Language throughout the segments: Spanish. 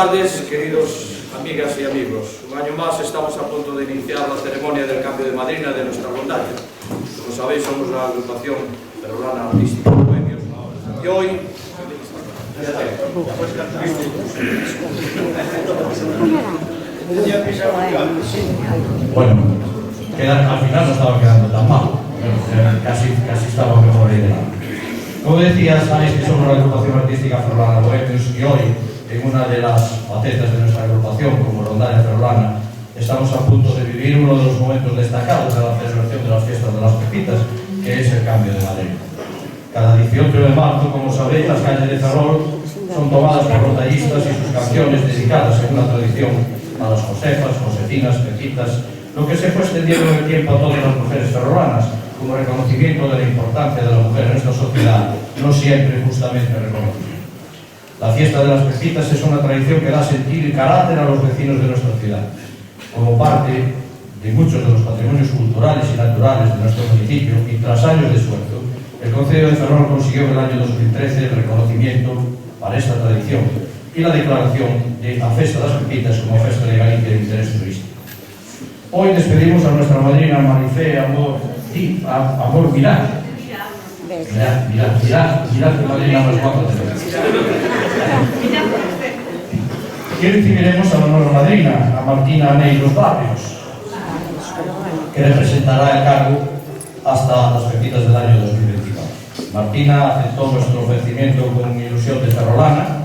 tardes, queridos amigas y amigos. Un año más estamos a punto de iniciar la ceremonia del cambio de madrina de nuestra rondalla. Como sabéis, somos la agrupación ferrolana artística de Bohemios. Y hoy... Bueno, al final no estaba quedando tan mal. Casi estaba mejor ahí delante. Como decía, sabéis que somos la agrupación artística ferrolana Bohemios y hoy, en una de las facetas de nuestra agrupación como rondalla ferrolana, estamos a punto de vivir uno de los momentos destacados de la celebración de las fiestas de las Pepitas, que es el cambio de madrina. Cada 18 de marzo, como sabéis, las calles de Ferrol son tomadas por rondallistas y sus canciones dedicadas en una tradición a las Josefas, Josefinas, Pepitas, lo que se fue extendiendo en el tiempo a todas las mujeres ferrolanas, como reconocimiento de la importancia de la mujer en esta sociedad, no siempre justamente reconocida. La fiesta de las Pepitas es una tradición que da sentido y carácter a los vecinos de nuestra ciudad. Como parte de muchos de los patrimonios culturales y naturales de nuestro municipio y tras años de esfuerzo, el Concello de Ferrol consiguió en el año 2013 el reconocimiento para esta tradición y la declaración de la Festa das Pepitas como Festa de Galicia de interés turístico. Hoy despedimos a nuestra madrina Marifé Amor Milán. Mirad que madrina más guapa tenemos. Y recibiremos a la nueva madrina, a Martina Aneiros Barrios, que representará el cargo hasta las Pepitas del año 2024. Martina aceptó nuestro ofrecimiento con ilusión de ferrolana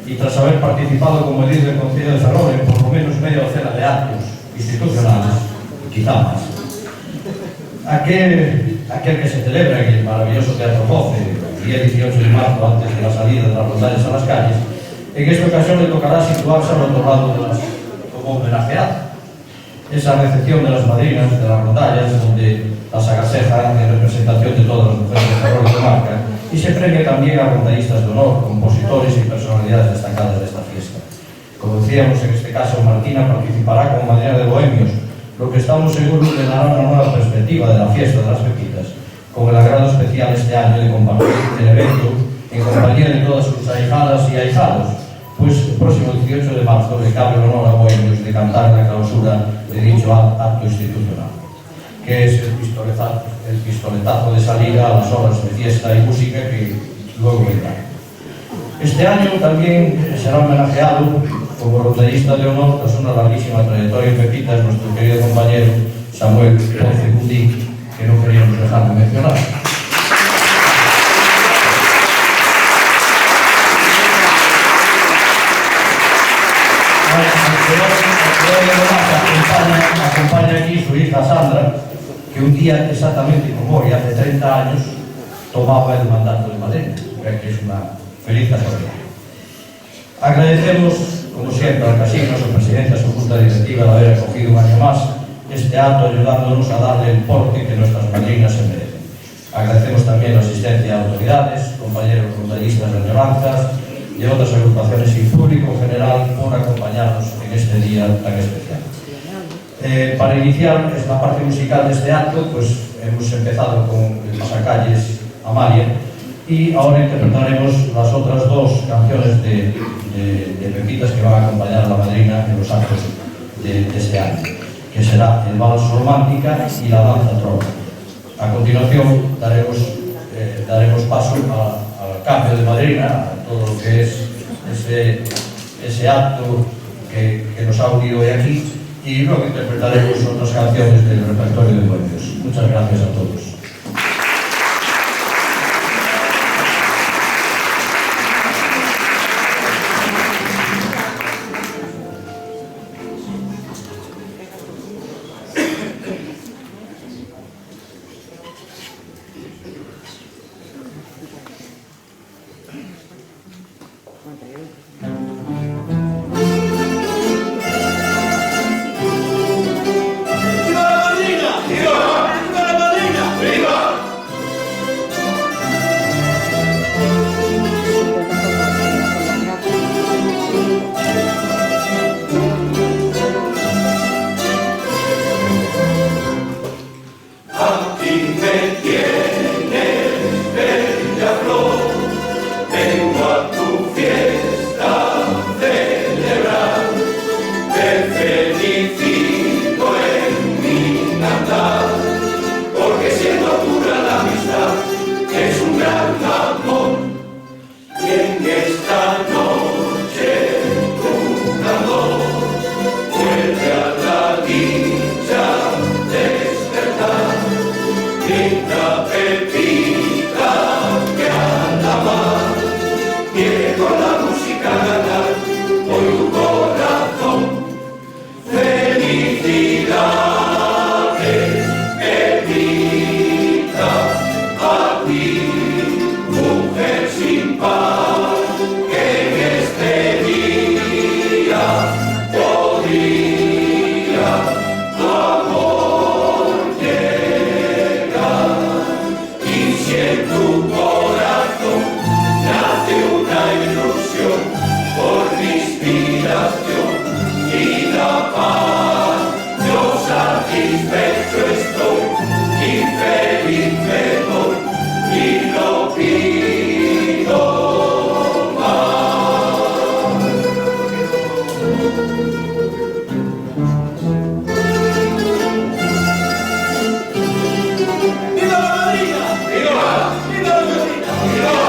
y tras haber participado como edil del Concello de Ferrol en por lo menos media docena de actos institucionales, quizá más. Aquel que se celebra en el maravilloso Teatro Joce, el día 18 de marzo, antes de la salida de las rondallas a las calles, en esta ocasión le tocará situarse al otro lado como homenajeado. Esa recepción de las madrinas de las rondallas, donde las agasejan en representación de todas las mujeres de Ferrol y comarca, y se premia también a rondallistas de honor, compositores y personalidades destacadas de esta fiesta. Como decíamos, en este caso, Martina participará como madrina de Bohemios, lo que estamos seguros le dará una nueva perspectiva de la fiesta de las Pepitas, con el agrado especial este año de compartir el evento en compañía de todas sus ahijadas y ahijados, pues el próximo 18 de marzo le cabe el honor a Bohemios de cantar la clausura de dicho acto institucional, que es el pistoletazo de salida a las horas de fiesta y música que luego vendrá. Este año también será homenajeado como rondallista de honor tras una larguísima trayectoria en Pepitas nuestro querido compañero Samuel Ponce Gundí, que no queríamos dejar de mencionar. Acompaña aquí su hija Sandra, que un día exactamente como hoy, hace 30 años, tomaba el mandato de madrina, que es una feliz casualidad. Agradecemos, como siempre, al Casino, a su presidenta, a su junta directiva, de haber acogido un año más este acto, ayudándonos a darle el porte que nuestras madrinas se merecen. Agradecemos también la asistencia de autoridades, compañeros rondallistas de Añoranzas, de otras agrupaciones y público en general por acompañarnos en este día tan especial. Para iniciar esta parte musical de este acto, pues hemos empezado con el Pasacalles Amalia y ahora interpretaremos las otras dos canciones de Pepitas que van a acompañar a la madrina en los actos de este año, que será el Vals Romántica y la Danza Trova. A continuación daremos paso al cambio de madrina, a todo lo que es ese acto que nos ha unido hoy aquí, y luego interpretaremos otras canciones del repertorio de Bohemios. Muchas gracias a todos. ¡Viva la madrina! ¡Viva! ¡Viva la madrina! felicito en mi cantar, porque siendo pura la amistad es un gran amor. Y en esta noche tu amor vuelve a la dicha despertar. Linda Pepita que al amar quiere con la música ganar hoy tu corazón. Felicidades, Pepita, a ti, mujer sin par, que en este día podría tu amor llegar. Y si en tu corazón nace una ilusión por mi inspiración y la paz, yo satisfecho estoy y feliz me doy y no pido más. ¡Viva la madrina! ¡Viva! ¡Viva la madrina! ¡Viva!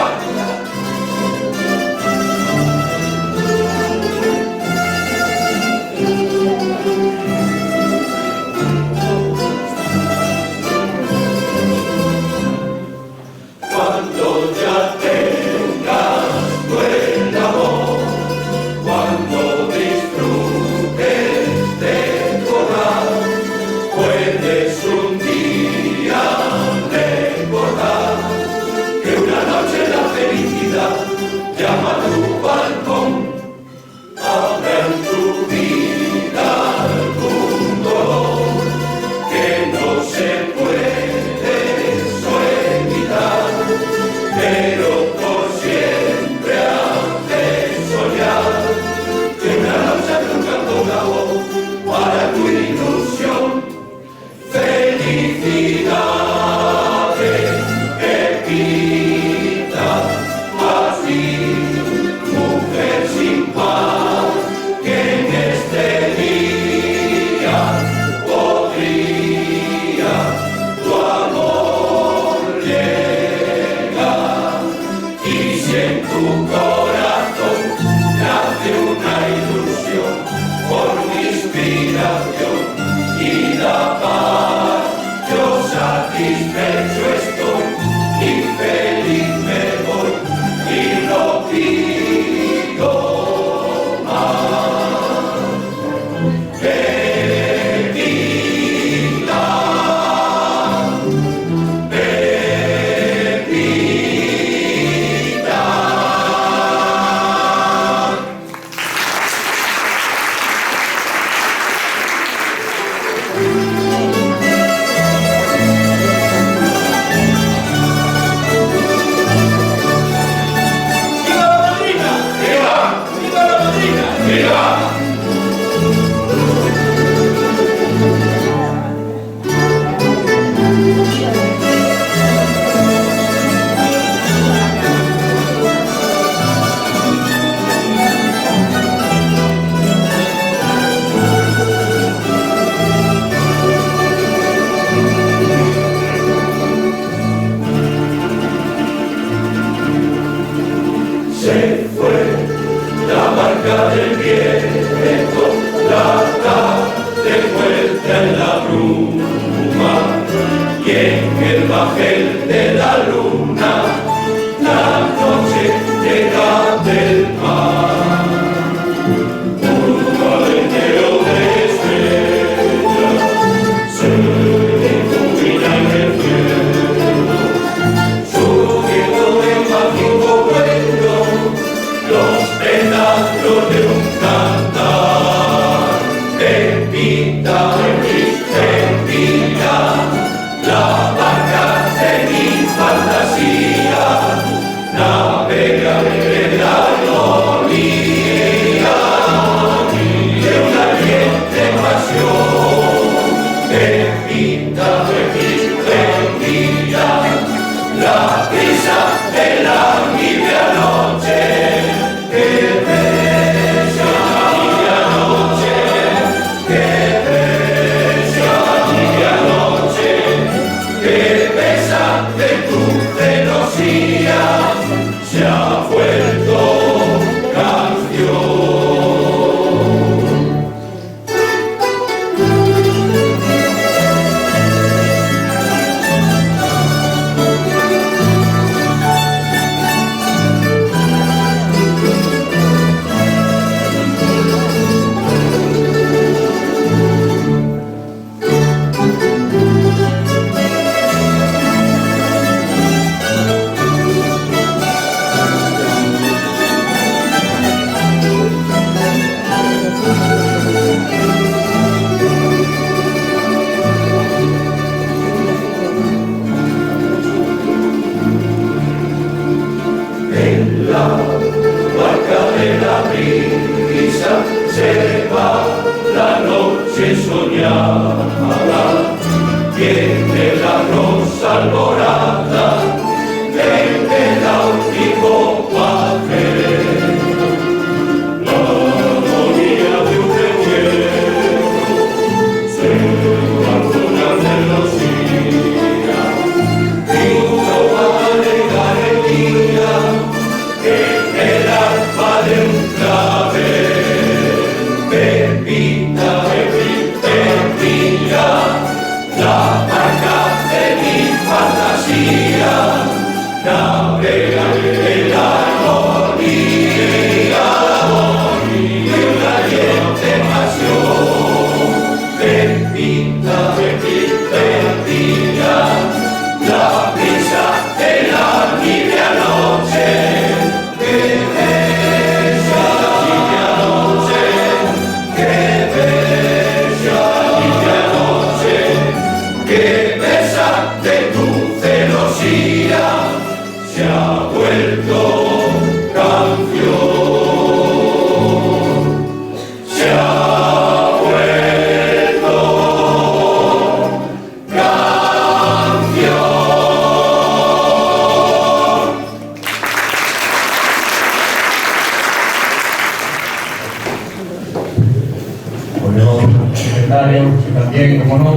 Cuando ya tengas tu el amor, cuando disfrutes de tu hogar, puedes un día recordar que una noche la felicidad llama a tu balcón. Habrá en tu vida algún dolor que no se puede evitar, pero por siempre hace soñar que una noche truncando una voz para tu ilusión. Felicidades, Pepita, así, mujer sin par, que en este día podría tu amor llegar. Y si en tu corazón nace una ilusión por mi inspiración y la paz, yo satisfecho estoy y feliz me voy y no pido más. Pepita, Pepita. ¡Viva la madrina! ¡Viva! ¡Viva la madrina! ¡Viva! Se fue la barca del viento, la tarde vuelta en la bruma, y en el bajel de la luna, la noche llega del mar. Un maletero de estrellas se ilumina en el cielo, subiendo en mágico vuelo los pedazos de un cantar. Pepita, Pepita, la barca de mi fantasía navega en la orilla de una ardiente pasión. Pepita, Pepita, la brisa de la nibia noche que besa la noche que llamada, tiene la rosa alborada, desde la último papel. La armonía de un recuerdo se lanzó una celosía, y una alegría en el alma de un clavel. Pepita, Pepita, la marca de mi fantasía, navega en la armonía de una ardiente pasión. Pepita, Pepita, la brisa de la nibia noche, que bella nibia noche, que bella nibia noche, que besa de tu celosía, se ha vuelto canción, se ha vuelto canción. Bueno, secretario, y también, como no,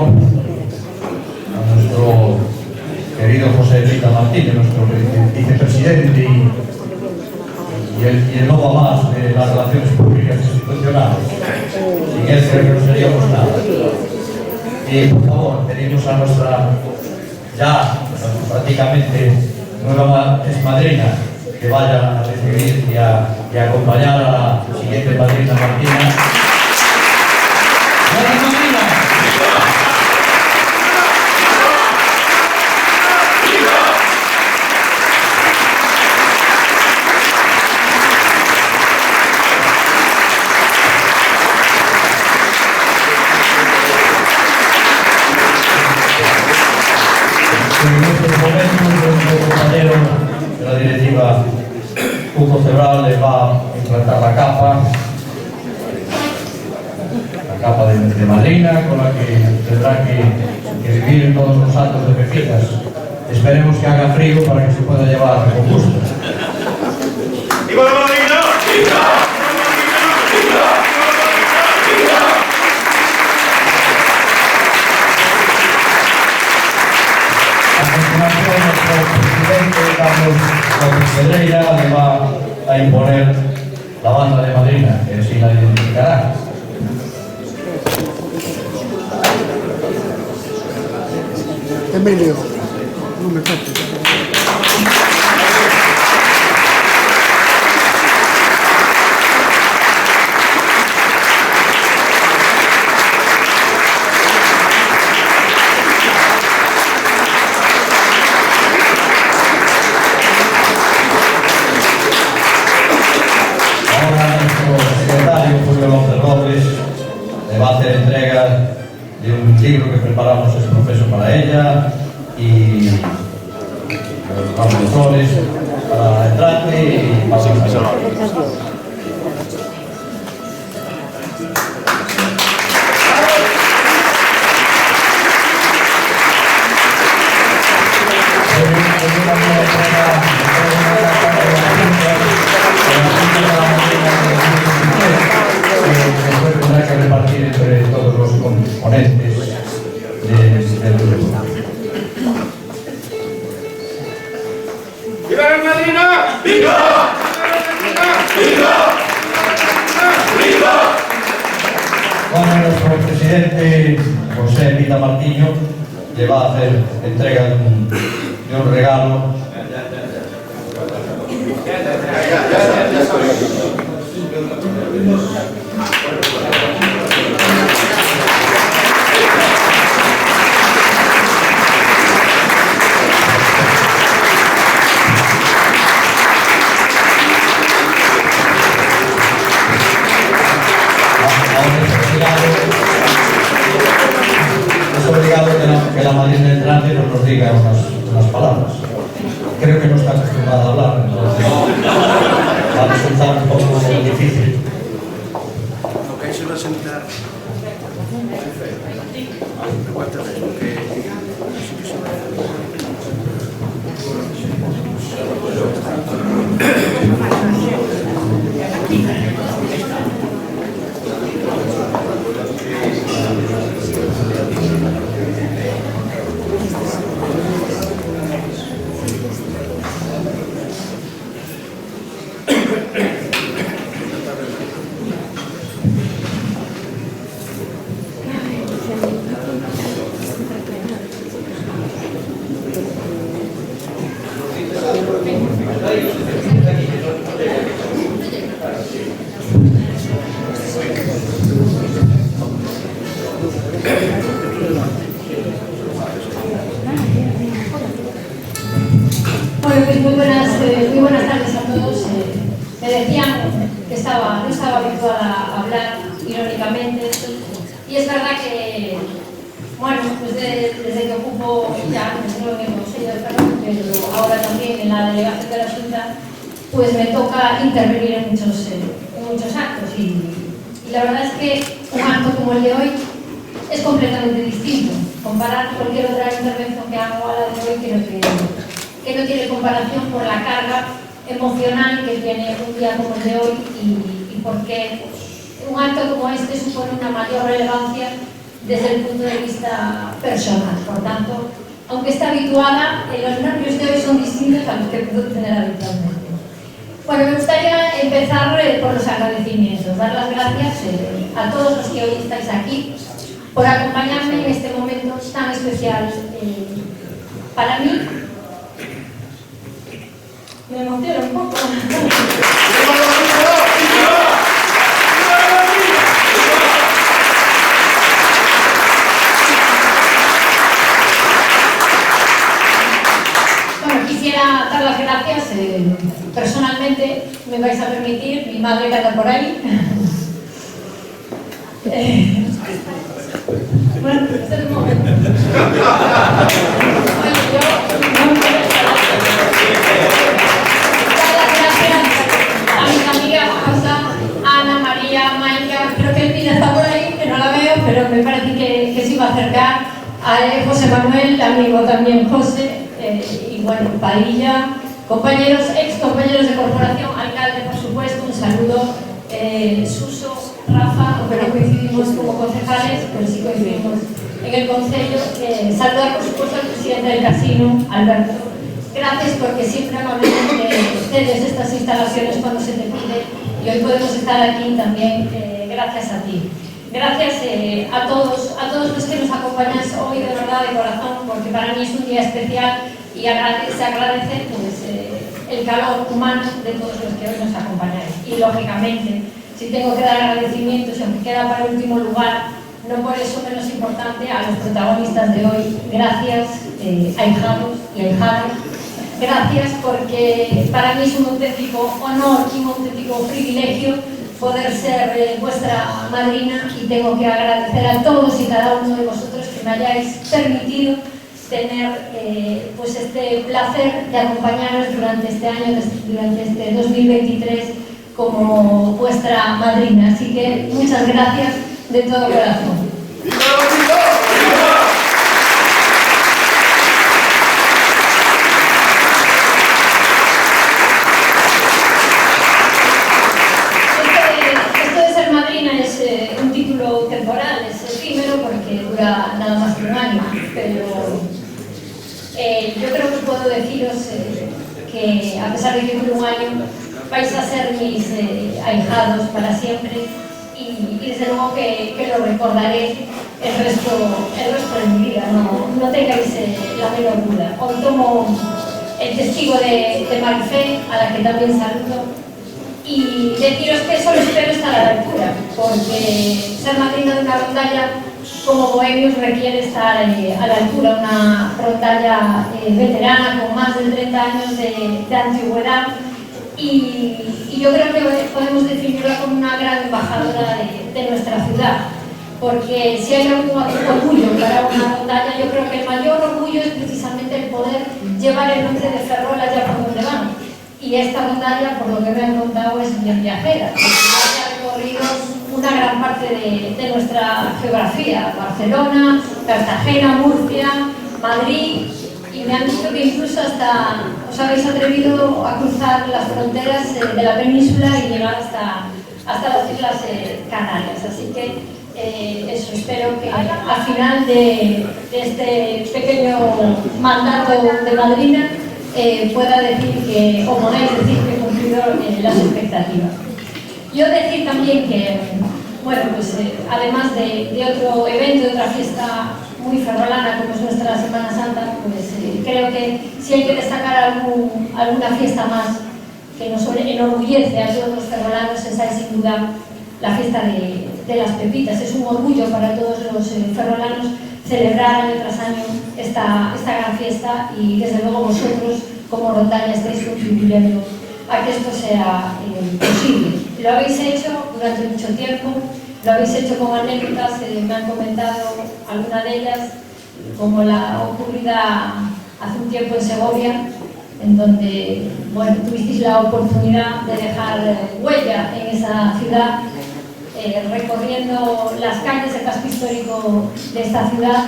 a nuestro querido José Rita Martínez, nuestro vicepresidente y el no va más de las relaciones públicas institucionales. Sin él creo que no seríamos nada. Y por favor, pedimos a nuestra ya prácticamente nueva exmadrina que vaya a recibir y a acompañar a la siguiente madrina Martina. ¡Buenas madrinas! En estos momentos, nuestro compañero de la directiva Hugo Cebral le va a implantar la capa de madrina, con la que tendrá que vivir todos los actos de Pepitas. Esperemos que haga frío para que se pueda llevar con gusto. ¡Viva la madrina! ¡Viva! ¡Viva! ¡Viva! A continuación, nuestro presidente Carlos López Pedreira le va a imponer la banda de madrina, que así la identificará. Emilio, no me toques. Ahora nuestro secretario Julio López Robles le va a hacer entrega de un libro que preparamos es profeso para ella y los profesores para entrante y vamos a empezar. Después tendrá que repartir entre todos los componentes del grupo. ¡Viva la madrina! ¡Viva! ¡Viva! ¡Viva! Bueno, nuestro presidente José Rita Martínez le va a hacer entrega de un regalo. Es obligado que la madrina entrante nos diga unas palabras. Creo que no está acostumbrada a hablar, entonces va a resultar un poco difícil. Ok, se va a sentar. Bueno, pues muy buenas tardes a todos. Me decían que no estaba habituada a hablar irónicamente, y es verdad que, bueno, pues desde que ocupo ya en el Consejo de Ferrol, pero ahora también en la delegación de la Junta, pues me toca intervenir en muchos actos, y la verdad es que un acto como el de hoy es completamente distinto. Comparar cualquier otra intervención que hago a la de hoy, que no tiene comparación por la carga emocional que tiene un día como el de hoy, y porque un acto como este supone una mayor relevancia desde el punto de vista personal. Por tanto, aunque esté habituada, los nervios de hoy son distintos a los que puedo tener habitualmente. Bueno, me gustaría empezar por los agradecimientos, dar las gracias a todos los que hoy estáis aquí por acompañarme en este momento tan especial para mí. Me emociono un poco. Bueno, quisiera dar las gracias personalmente, me vais a permitir, mi madre que anda por ahí. Bueno, este es el momento. Oye, yo no me quiero a mis amigas Rosa, Ana, María, Maika, creo que Elvira está por ahí, que no la veo, pero me parece que se iba a acercar, a José Manuel, amigo también José, y bueno, Padilla, compañeros, ex compañeros de corporación, alcalde por supuesto, un saludo, Suso, Rafa, aunque no coincidimos como concejales, pero sí coincidimos en el Concello, saludar por supuesto al presidente del casino, Alberto. Gracias porque siempre amablemente cedes estas instalaciones cuando se te pide, y hoy podemos estar aquí también gracias a ti. Gracias a todos los que nos acompañáis hoy, de verdad, de corazón, porque para mí es un día especial y se agradece pues, el calor humano de todos los que hoy nos acompañáis. Y lógicamente, si tengo que dar agradecimientos, y aunque queda para el último lugar, no por eso menos importante, a los protagonistas de hoy. Gracias, ahijados y ahijadas. Gracias porque para mí es un auténtico honor y un auténtico privilegio poder ser vuestra madrina, y tengo que agradecer a todos y cada uno de vosotros que me hayáis permitido tener pues este placer de acompañaros durante este año, durante este 2023 como vuestra madrina. Así que muchas gracias de todo corazón. Temporal, es efímero porque dura nada más que un año, pero yo creo que puedo deciros que a pesar de que dure un año, vais a ser mis ahijados para siempre, y desde luego que lo recordaré el resto de mi vida, no tengáis la menor duda. Hoy tomo el testigo de Marifé, a la que también saludo, y deciros que solo espero estar a la altura, porque ser madrina de una rondalla como Bohemios requiere estar a la altura, una rondalla veterana con más de 30 años de antigüedad, y yo creo que podemos definirla como una gran embajadora de nuestra ciudad, porque si hay algún orgullo para una rondalla, yo creo que el mayor orgullo es precisamente el poder llevar el nombre de Ferrol allá por donde van. Y esta rondalla, por lo que me han contado, es bien viajera. Hace recorridos una gran parte de nuestra geografía: Barcelona, Cartagena, Murcia, Madrid, y me han dicho que incluso hasta os habéis atrevido a cruzar las fronteras de la península y llegar hasta las Islas Canarias. Así que eso, espero que al final de este pequeño mandato de madrina pueda decir que, o podáis decir que he cumplido las expectativas. Yo decir también que, bueno, pues además de otro evento, de otra fiesta muy ferrolana como es nuestra Semana Santa, pues creo que si hay que destacar alguna fiesta más que nos enorgullece a todos los ferrolanos, esa es sin duda la fiesta de las Pepitas. Es un orgullo para todos los ferrolanos celebrar año tras año esta gran fiesta, y desde luego vosotros como Rondalla estáis contribuyendo a que esto sea posible. Lo habéis hecho durante mucho tiempo, lo habéis hecho con anécdotas que me han comentado alguna de ellas, como la ocurrida hace un tiempo en Segovia, en donde, bueno, tuvisteis la oportunidad de dejar huella en esa ciudad, recorriendo las calles del casco histórico de esta ciudad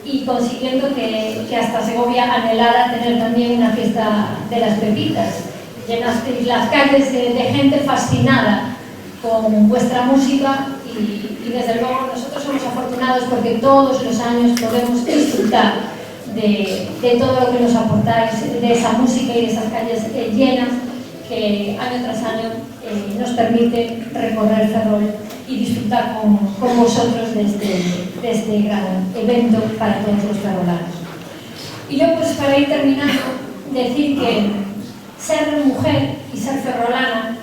y consiguiendo que hasta Segovia anhelara tener también una fiesta de las Pepitas. Llenasteis las calles de gente fascinada con vuestra música, y desde luego nosotros somos afortunados porque todos los años podemos disfrutar de todo lo que nos aportáis, de esa música y de esas calles llenas que año tras año nos permite recorrer Ferrol y disfrutar con vosotros de este gran evento para todos los ferrolanos. Y yo, pues, para ir terminando, decir que ser mujer y ser ferrolana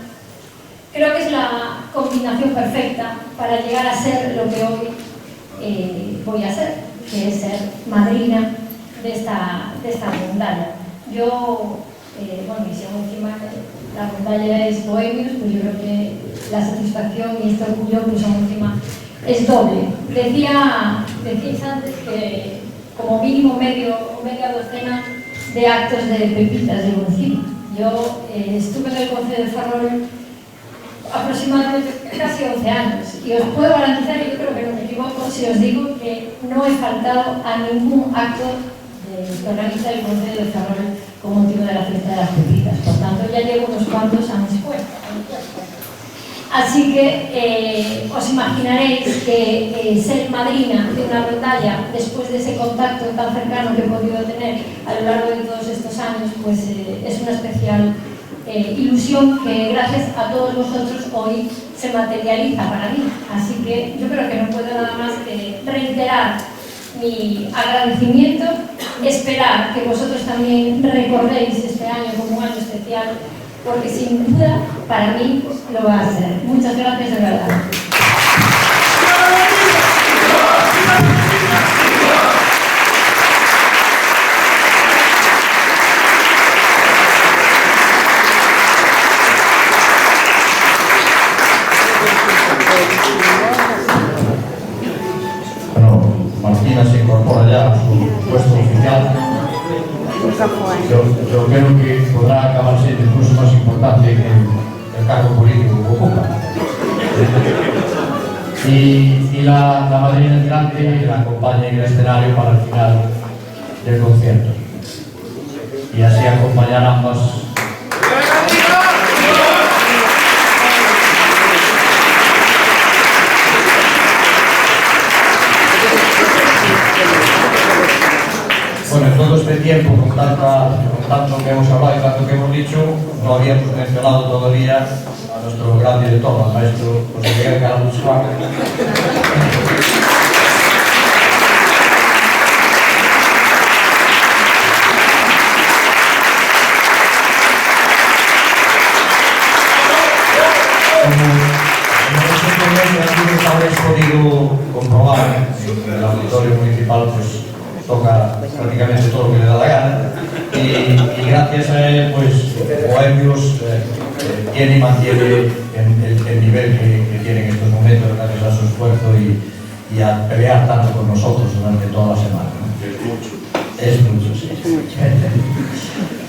creo que es la combinación perfecta para llegar a ser lo que hoy voy a ser, que es ser madrina de esta rondalla. Yo, bueno, y si aún encima la rondalla es Bohemios, pues yo creo que la satisfacción y este orgullo, pues aún encima es doble. Decíais antes que como mínimo media docena de actos de Pepitas llevo encima. Yo estuve en el Concejo de Ferrol aproximadamente casi 11 años, y os puedo garantizar, y yo creo que no me equivoco si os digo que no he faltado a ningún acto que organiza el Concejo de Ferrol con motivo de la fiesta de las Pepitas. Por tanto, ya llevo unos cuantos años fuera. Así que os imaginaréis que ser madrina de una rondalla, después de ese contacto tan cercano que he podido tener a lo largo de todos estos años, pues es una especial ilusión que gracias a todos vosotros hoy se materializa para mí. Así que yo creo que no puedo nada más que reiterar mi agradecimiento, esperar que vosotros también recordéis este año como un año especial, porque sin duda para mí lo va a ser. Muchas gracias de verdad. Bueno, Martina se incorpora ya a su puesto oficial. Yo creo que podrá acabar siendo incluso más importante que el cargo político que ocupa. Y la madrina entrante la acompaña en el escenario para el final del concierto. Y así acompañar ambas. Bueno, en todo este tiempo, con tanto que hemos hablado y tanto que hemos dicho, no habíamos mencionado todavía a nuestro gran director, al maestro José Miguel Carlos Juan. Como habréis podido comprobar en el auditorio municipal, pues toca prácticamente todo lo que le da la gana, y gracias a él, pues Bohemios tiene y mantiene el nivel que tiene en estos momentos, gracias a su esfuerzo y a pelear tanto con nosotros durante toda la semana, ¿no? Es mucho, sí.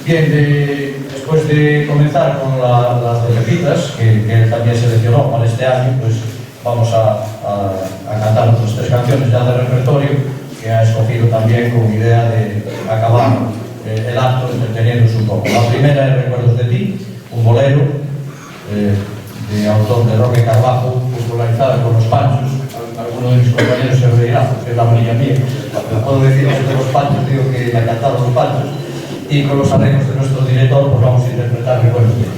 Bien, después de comenzar con las de Pepitas, que él también seleccionó para este año, pues vamos a cantar otras 3 canciones ya de repertorio que ha escogido también con idea de acabar el acto entreteniéndose un poco. La primera es Recuerdos de ti, un bolero de autor de Roque Carbajo, popularizada por los Panchos. Alguno de mis compañeros se reirá, porque es la manilla mía. Puedo decir que de los Panchos, digo que la cantaron los Panchos. Y con los arreglos de nuestro director, pues vamos a interpretar Recuerdos de ti.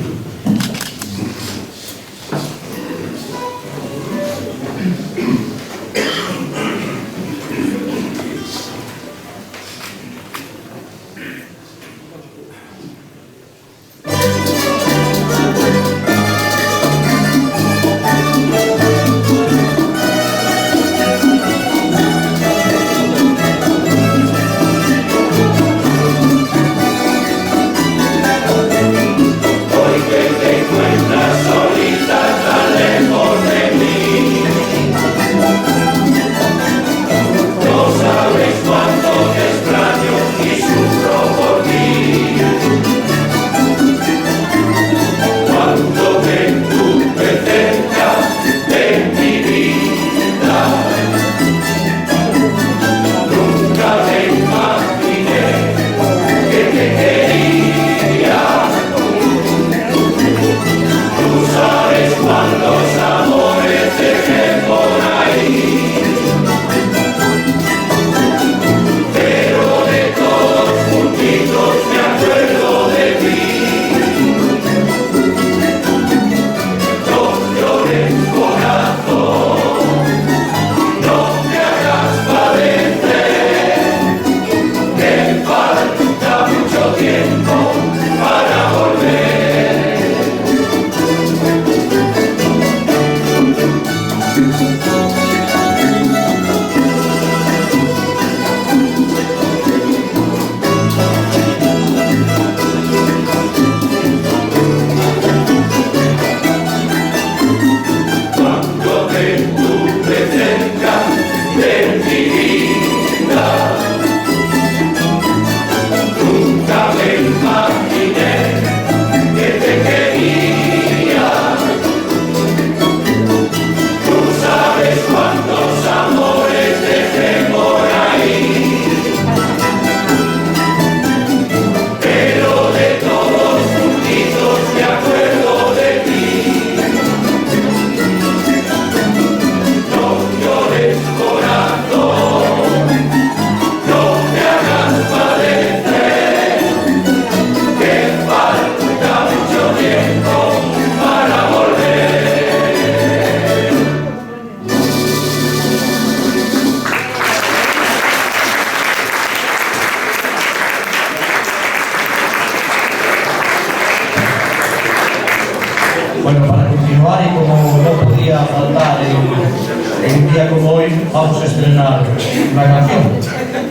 Bueno, para continuar y como no podía faltar en un día como hoy, vamos a estrenar una canción.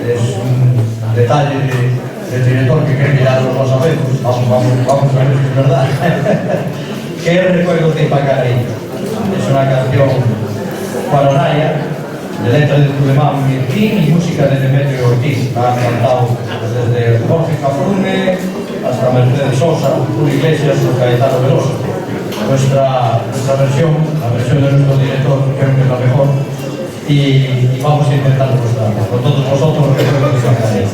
Es un detalle del director que cree que ya lo sabemos. Vamos a ver si es verdad. ¿Qué recuerdo de Pacarín? Es una canción guaranaya, de letra de Tulemán Mirquín y música de Demetrio Ortiz. La han cantado desde Jorge Cafrune hasta Mercedes Sosa, Julio Iglesias o Cayetano Veloso. Nuestra versión, la versión de nuestro director, creo que es la mejor, y vamos a intentar mostrarla con todos vosotros lo que creo que cantaréis.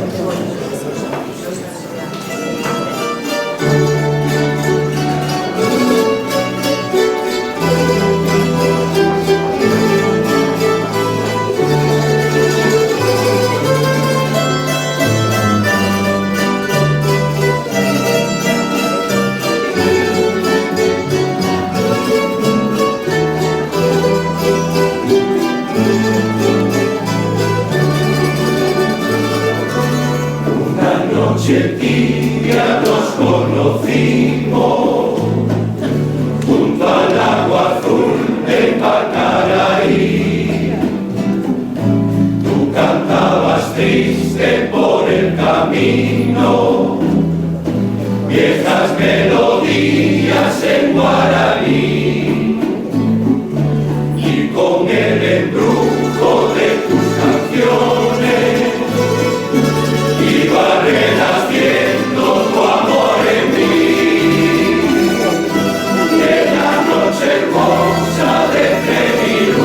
Noche tibia nos conocimos junto al agua azul de Pacaraí. Tú cantabas triste por el camino viejas melodías en guaraní, y con el embrujo de tus canciones iba renaciendo tu amor en mí. En la noche hermosa de Feliz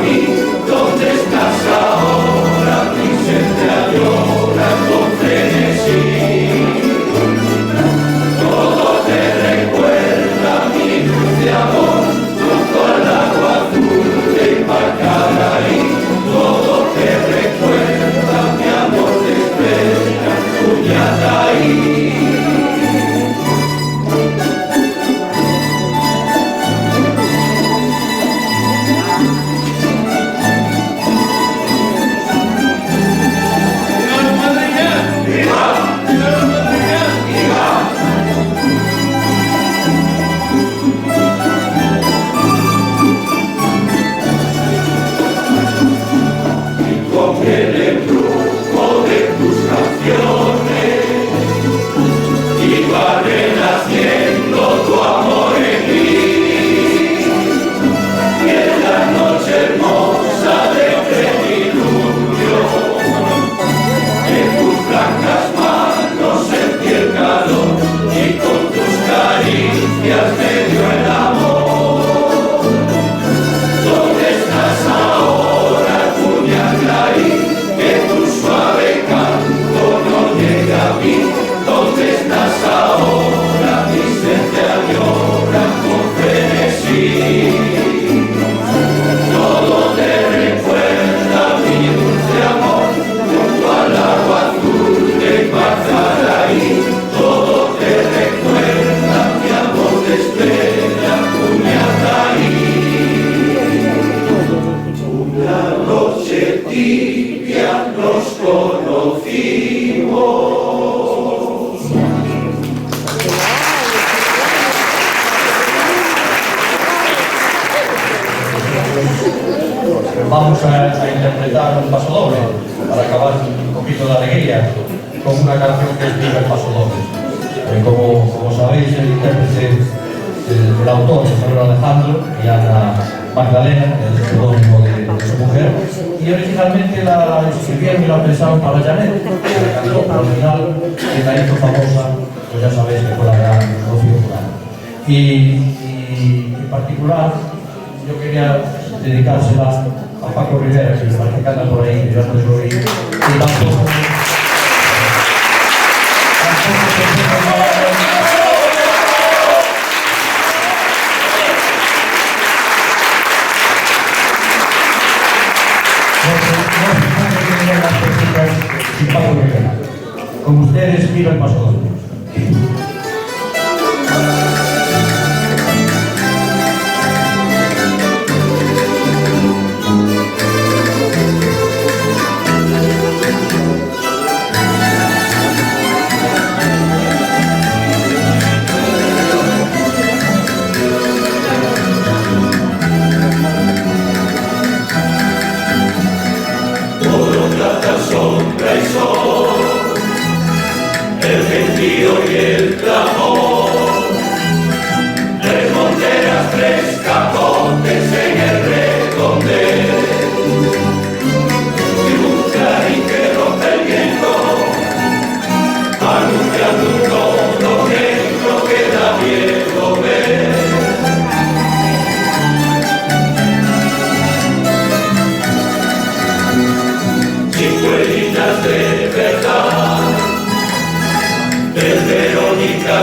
mí, ¿dónde estás ahora? Mi ser te adora con frenesí. Todo te recuerda mi luz de amor, junto al agua azul de Pacaraí. Todo te recuerda, mi amor te espera, Cuñataí. Vamos a interpretar un paso doble para acabar un poquito de alegría con una canción que es Viva el Paso Doble. Como sabéis, el intérprete, el autor es Manuel Alejandro y Ana Magdalena, el seudónimo de su mujer, y originalmente la escribieron y la pensaron para Janet, que la cantó, pero al final que la hizo famosa, pues ya sabéis que fue la gran Rocío Jurado. Y en particular, yo quería dedicársela a Paco Rivera, que parece que anda por ahí, yo antes lo oí, y tampoco sin Paco Rivera. Con ustedes, Viva el Paso Doble. Sombra y sol, el gentío y el clamor, tres monteras, tres capotes en el redondel, y un clarín que rompe el viento, anunciando un todo negro que da miedo ver. Chicuelinas de verdad, de Verónica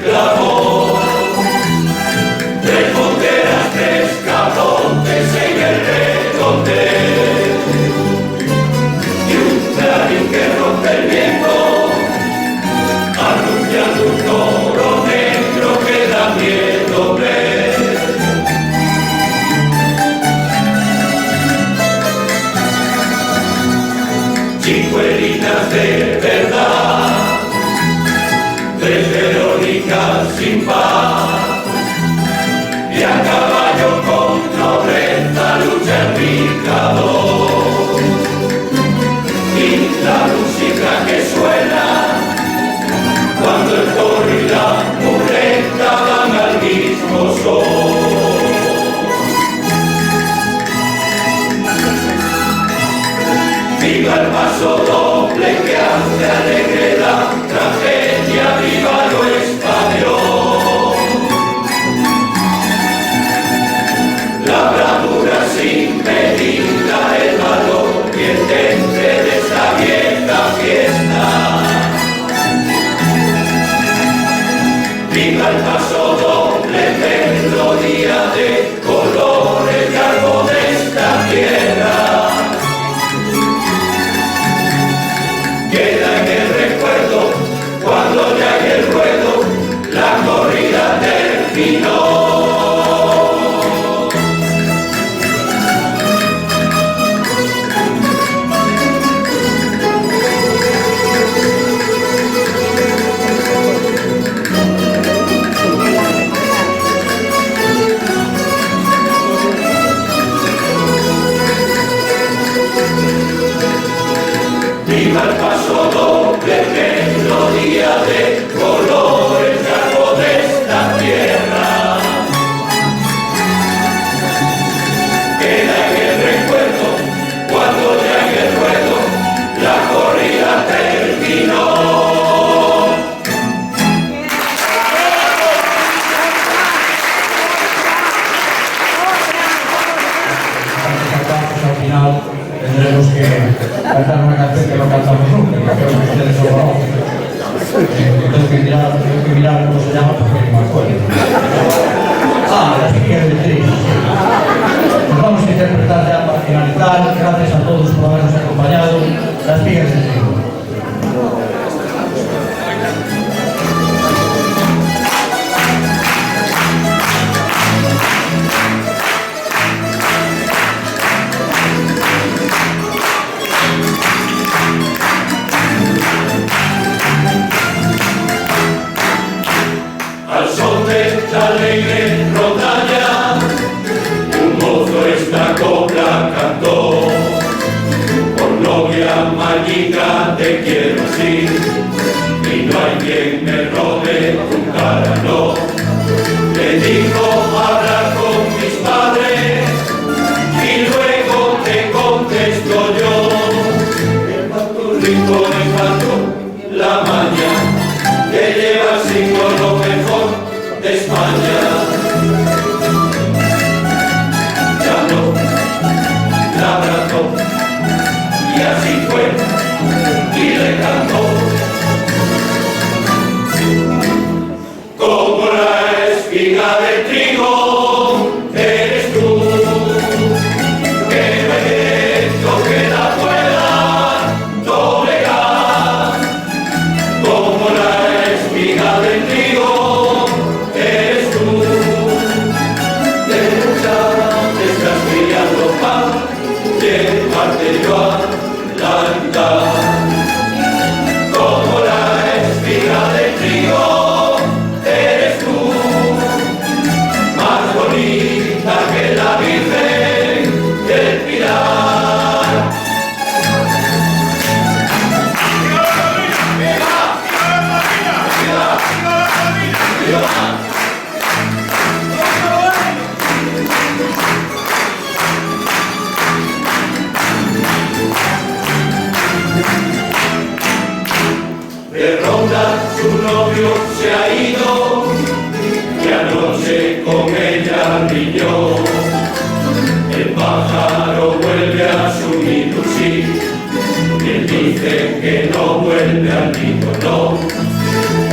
clamor. Tres monteras, tres capotes en el redondel, y un clarín que rompe el viento, anunciando un toro negro que da miedo ver. Chicuelinas de verdad, tres Verónicas sin par, y a caballo con nobleza lucha el picador. Y la música que suena cuando el toro y la muleta van al mismo son. Viva el paso doble que hace alegre la tragedia, viva lo español. La bravura sin medida, el valor y el temple de esta vieja fiesta. Viva el paso doble, melodía de colores y algo de esta tierra. Queda en el recuerdo cuando ya en el ruedo la corrida terminó. Viva el paso doble, melodía de colores, algo de esta tierra. Queda en el recuerdo cuando ya en el ruedo la corrida terminó. Al final tendremos que cantar una canción que no cantamos nunca, que creo que ustedes lo conocen. Tengo que mirar cómo se llama porque no me acuerdo. Las Espigas del Trigo. Nos vamos a interpretar ya para finalizar. Gracias a todos por habernos acompañado. Las Espigas del Trigo. Al son de la alegre rondalla, un mozo esta copla cantó. Por novia Mañica te quiero así, y no hay quien me robe tu cara, no. Le dijo hablar con mis padres, y luego te contesto yo. El pato rico me faltó la maña, que lleva siendo lo mejor de España. Llamó, la abrazó, y así fue, y le cantó. Como la espiga de trigo eres tú, que no hay viento que la pueda doblegar. Como la espiga de trigo eres tú, de luchar te estás criando para llevarte yo a la mitad. Como la espiga de trigo eres tú, más bonita que la Virgen del Pilar. De ronda su novio se ha ido, que anoche con ella riñó. El pájaro vuelve a su nido, sí, y él dice que no vuelve al nido, no.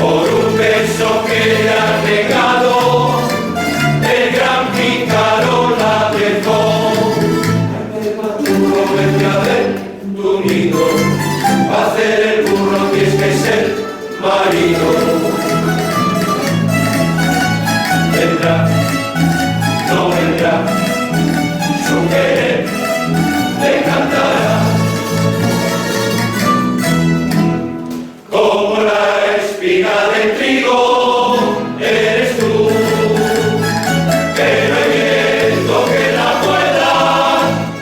Por un beso eso que le ha negado el gran pícaro la dejó. Vete a ver tu nido, va a hacer el burro, tienes que ser marido. Vendrá, no vendrá, su querer le cantará. Como la espiga de trigo eres tú, que no hay viento que la pueda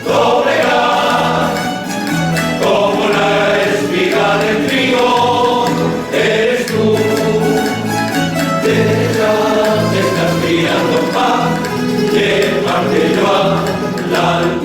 doblegar. Como la espiga de trigo eres tú, te estás criando para llevarte yo al altar.